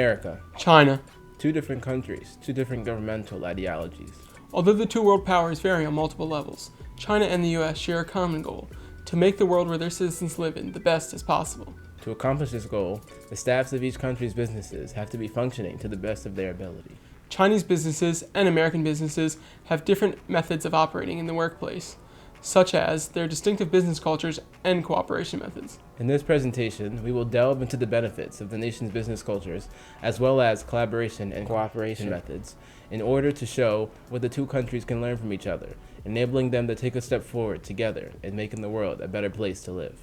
America. China. Two different countries, two different governmental ideologies. Although the two world powers vary on multiple levels, China and the US share a common goal: to make the world where their citizens live in the best as possible. To accomplish this goal, the staffs of each country's businesses have to be functioning to the best of their ability. Chinese businesses and American businesses have different methods of operating in the workplace, such as their distinctive business cultures and cooperation methods. In this presentation, we will delve into the benefits of the nation's business cultures, as well as collaboration and cooperation methods, in order to show what the two countries can learn from each other, enabling them to take a step forward together in making the world a better place to live.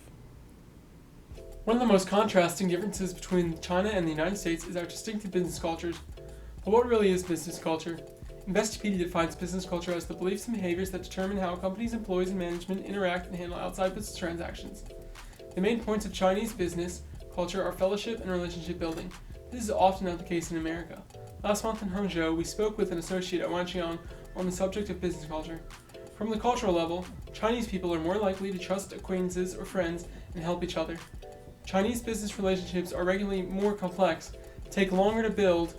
One of the most contrasting differences between China and the United States is our distinctive business cultures. But what really is business culture? Investopedia defines business culture as the beliefs and behaviors that determine how a company's employees and management interact and handle outside business transactions. The main points of Chinese business culture are fellowship and relationship building. This is often not the case in America. Last month in Hangzhou, we spoke with an associate at Wanxiang on the subject of business culture. From the cultural level, Chinese people are more likely to trust acquaintances or friends and help each other. Chinese business relationships are regularly more complex, take longer to build,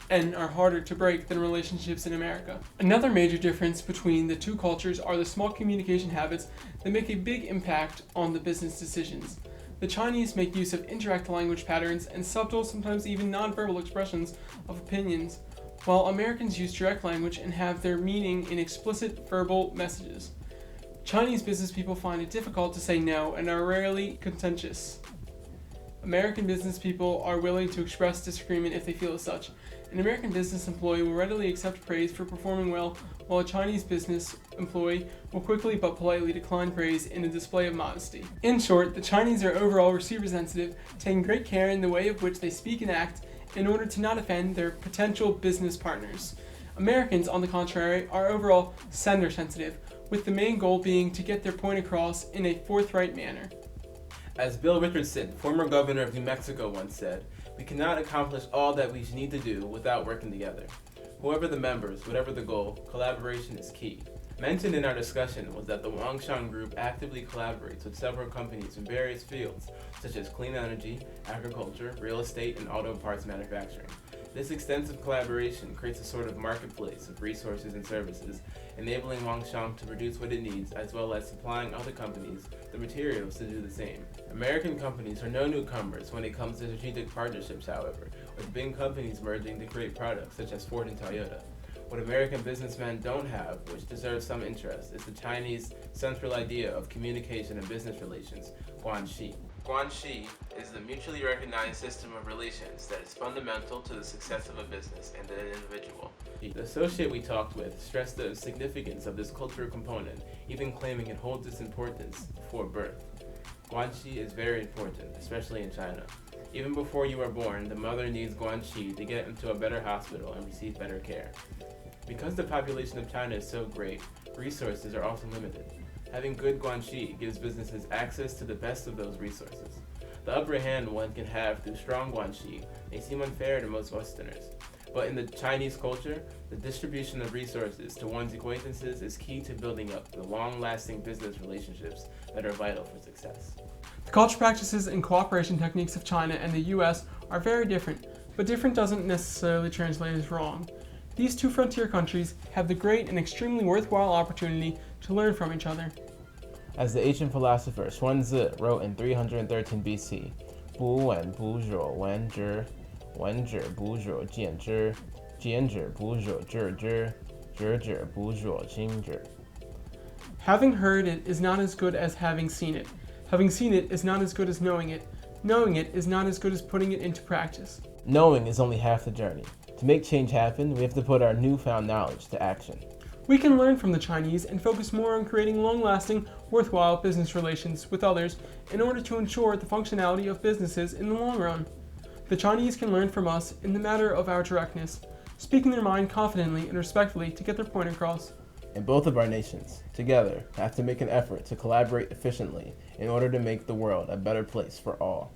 and are harder to break than relationships in America. Another major difference between the two cultures are the small communication habits that make a big impact on the business decisions. The Chinese make use of indirect language patterns and subtle, sometimes even nonverbal expressions of opinions, while Americans use direct language and have their meaning in explicit verbal messages. Chinese business people find it difficult to say no and are rarely contentious. American business people are willing to express disagreement if they feel as such. An American business employee will readily accept praise for performing well, while a Chinese business employee will quickly but politely decline praise in a display of modesty. In short, the Chinese are overall receiver sensitive, taking great care in the way of which they speak and act in order to not offend their potential business partners. Americans, on the contrary, are overall sender sensitive, with the main goal being to get their point across in a forthright manner. As Bill Richardson, former governor of New Mexico, once said, "We cannot accomplish all that we need to do without working together. Whoever the members, whatever the goal, collaboration is key." Mentioned in our discussion was that the Wanxiang Group actively collaborates with several companies in various fields, such as clean energy, agriculture, real estate, and auto parts manufacturing. This extensive collaboration creates a sort of marketplace of resources and services, enabling Wanxiang to produce what it needs, as well as supplying other companies the materials to do the same. American companies are no newcomers when it comes to strategic partnerships, however, with big companies merging to create products such as Ford and Toyota. What American businessmen don't have, which deserves some interest, is the Chinese central idea of communication and business relations, guanxi. Guanxi is the mutually recognized system of relations that is fundamental to the success of a business and an individual. The associate we talked with stressed the significance of this cultural component, even claiming it holds its importance before birth. Guanxi is very important, especially in China. Even before you are born, the mother needs guanxi to get into a better hospital and receive better care. Because the population of China is so great, resources are also limited. Having good guanxi gives businesses access to the best of those resources. The upper hand one can have through strong guanxi may seem unfair to most Westerners, but in the Chinese culture, the distribution of resources to one's acquaintances is key to building up the long-lasting business relationships that are vital for success. The culture practices and cooperation techniques of China and the US are very different, but different doesn't necessarily translate as wrong. These two frontier countries have the great and extremely worthwhile opportunity to learn from each other. As the ancient philosopher Xuanzi wrote in 313 BC, 不闻不若闻之，闻之不若见之，见之不若知之，知之不若行之. Having heard it is not as good as having seen it. Having seen it is not as good as knowing it. Knowing it is not as good as putting it into practice. Knowing is only half the journey. To make change happen, we have to put our newfound knowledge to action. We can learn from the Chinese and focus more on creating long-lasting, worthwhile business relations with others in order to ensure the functionality of businesses in the long run. The Chinese can learn from us in the matter of our directness, speaking their mind confidently and respectfully to get their point across. And both of our nations, together, have to make an effort to collaborate efficiently in order to make the world a better place for all.